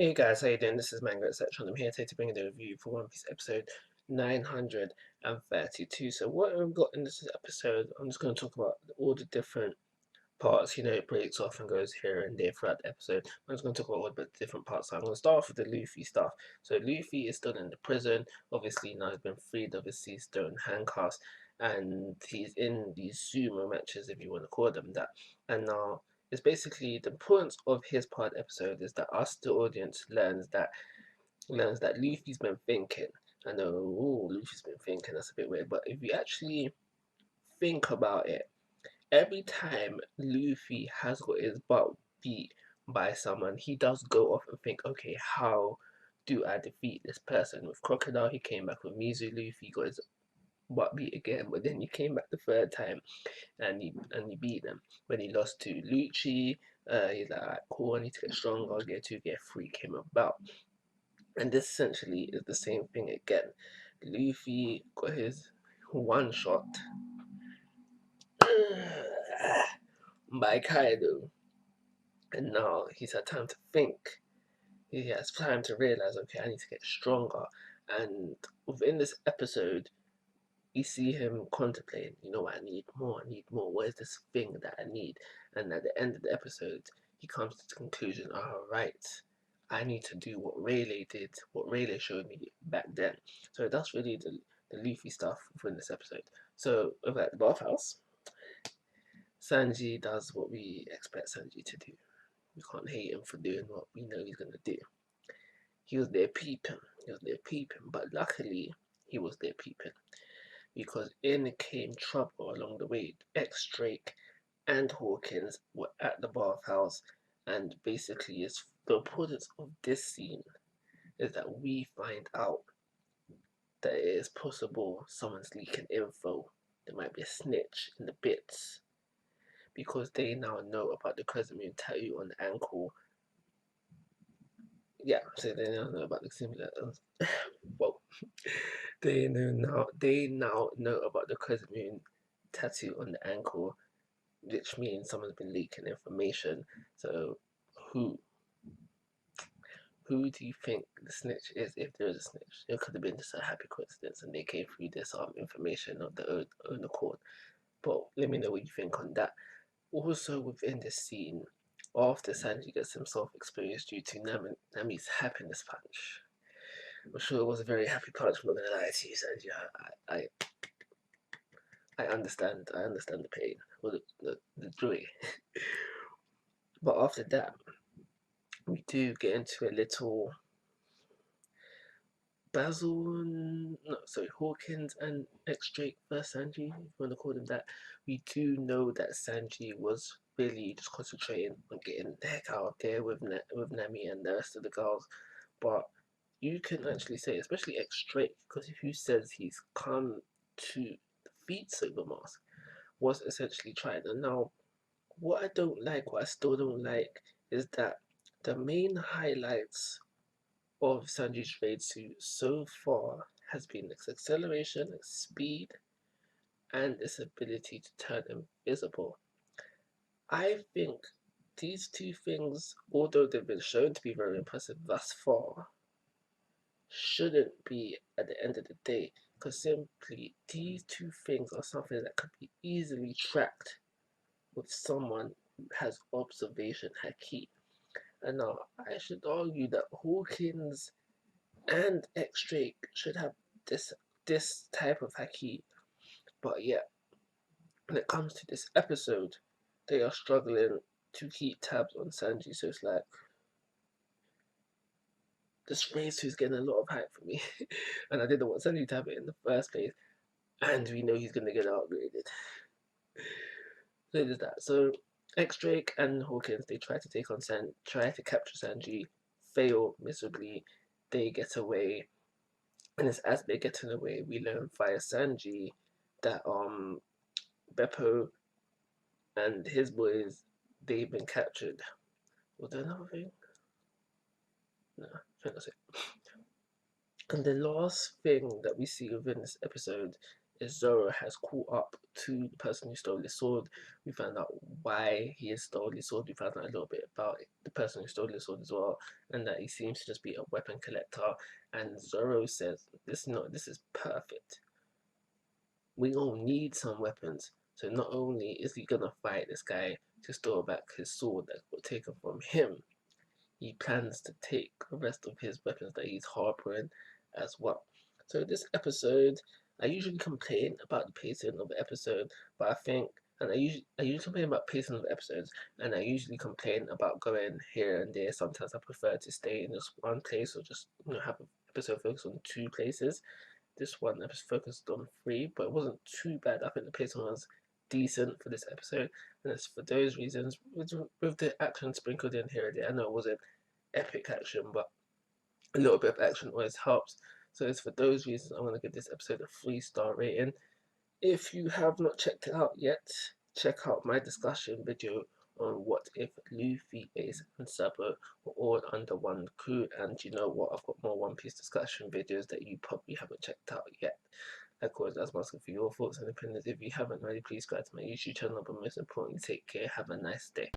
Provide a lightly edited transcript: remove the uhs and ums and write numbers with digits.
Hey guys, how you doing? This is Manga, etc. And I'm here today to bring you the review for One Piece episode 932. So what we've got in this episode, I'm just going to talk about all the different parts. It breaks off and goes here and there throughout the episode. I'm just going to talk about all the different parts. So I'm going to start off with the Luffy stuff. So Luffy is still in the prison. Obviously now he's been freed. Obviously he's still in handcuffs. And he's in these sumo matches, if you want to call them that. And now it's basically the importance of his part episode is that us, the audience, learns that Luffy's been thinking. I know, Luffy's been thinking. That's a bit weird, but if you actually think about it, every time Luffy has got his butt beat by someone, he does go off and think, okay, how do I defeat this person? With Crocodile, he came back with Mizu. Luffy got his butt beat again, but then he came back the third time and he beat them. When he lost to Lucci, he's like, alright, cool, I need to get stronger, get 2, get 3, came about. And this essentially is the same thing again. Luffy got his one shot by Kaido, and now he's had time to think. He has time to realize, okay, I need to get stronger. And within this episode, you see him contemplating, I need more, I need more. Where's this thing that I need? And at the end of the episode, he comes to the conclusion, all right, I need to do what Rayleigh did, what Rayleigh showed me back then. So that's really the Luffy stuff within this episode. So over at the bathhouse, Sanji does what we expect Sanji to do. We can't hate him for doing what we know he's going to do. He was there peeping. But luckily, he was there peeping. Because in came trouble along the way. X-Drake and Hawkins were at the bathhouse, and basically the importance of this scene is that we find out that it is possible someone's leaking info. There might be a snitch in the bits, because they now know about the crescent moon tattoo on the ankle. Yeah, so they now know about the similar. Well, they now know about the crescent moon tattoo on the ankle, which means someone's been leaking information. So who do you think the snitch is, if there is a snitch? It could have been just a happy coincidence and they came through this information of their own accord. But let me know what you think on that. Also within this scene, after Sanji gets himself exposed due to Nami's happiness punch. I'm sure it was a very happy punch, I'm not gonna lie to you, Sanji. I understand the pain or the joy. But after that, we do get into a little Hawkins and X-Drake versus Sanji, if you want to call them that. We do know that Sanji was really just concentrating on getting the heck out of there with Nami and the rest of the girls. But you can actually say, especially X-Drake, because if he says he's come to defeat Silvermask, was essentially trying. And now, what I still don't like, is that the main highlights of Sanji's raid suit so far has been its acceleration, its speed, and its ability to turn invisible. I think these two things, although they've been shown to be very impressive thus far, shouldn't be at the end of the day, because simply these two things are something that could be easily tracked with someone who has observation haki. And now I should argue that Hawkins and X-Drake should have this type of haki, but yet when it comes to this episode, they are struggling to keep tabs on Sanji. So it's like this race who's getting a lot of hype for me, and I didn't want Sanji to have it in the first place, and we know he's gonna get upgraded. So there's that. So X-Drake and Hawkins, they try to capture Sanji, fail miserably. They get away, and it's as they're getting away, we learn via Sanji that Beppo and his boys, they've been captured. Was there another thing? No, I think that's it. And the last thing that we see within this episode Zoro has caught up to the person who stole his sword. We found out why he has stolen his sword. We found out a little bit about the person who stole his sword as well, and that he seems to just be a weapon collector. And Zoro says, this is perfect. We don't need some weapons. So not only is he gonna fight this guy to steal back his sword that got taken from him, he plans to take the rest of his weapons that he's harboring as well. So this episode, I usually complain about the pacing of the episode, but I think, and I usually complain about pacing of episodes, and I usually complain about going here and there. Sometimes I prefer to stay in just one place or just have an episode focus on two places. This one episode focused on three, but it wasn't too bad. I think the pacing was decent for this episode, and it's for those reasons with the action sprinkled in here and there. I know it wasn't epic action, but a little bit of action always helps. So it's for those reasons I'm gonna give this episode a 3-star rating. If you have not checked it out yet, check out my discussion video on what if Luffy, Ace, and Sabo were all under one crew. And you know what? I've got more One Piece discussion videos that you probably haven't checked out yet. Like always, I'm asking for your thoughts and opinions. If you haven't already, please subscribe to my YouTube channel. But most importantly, take care. Have a nice day.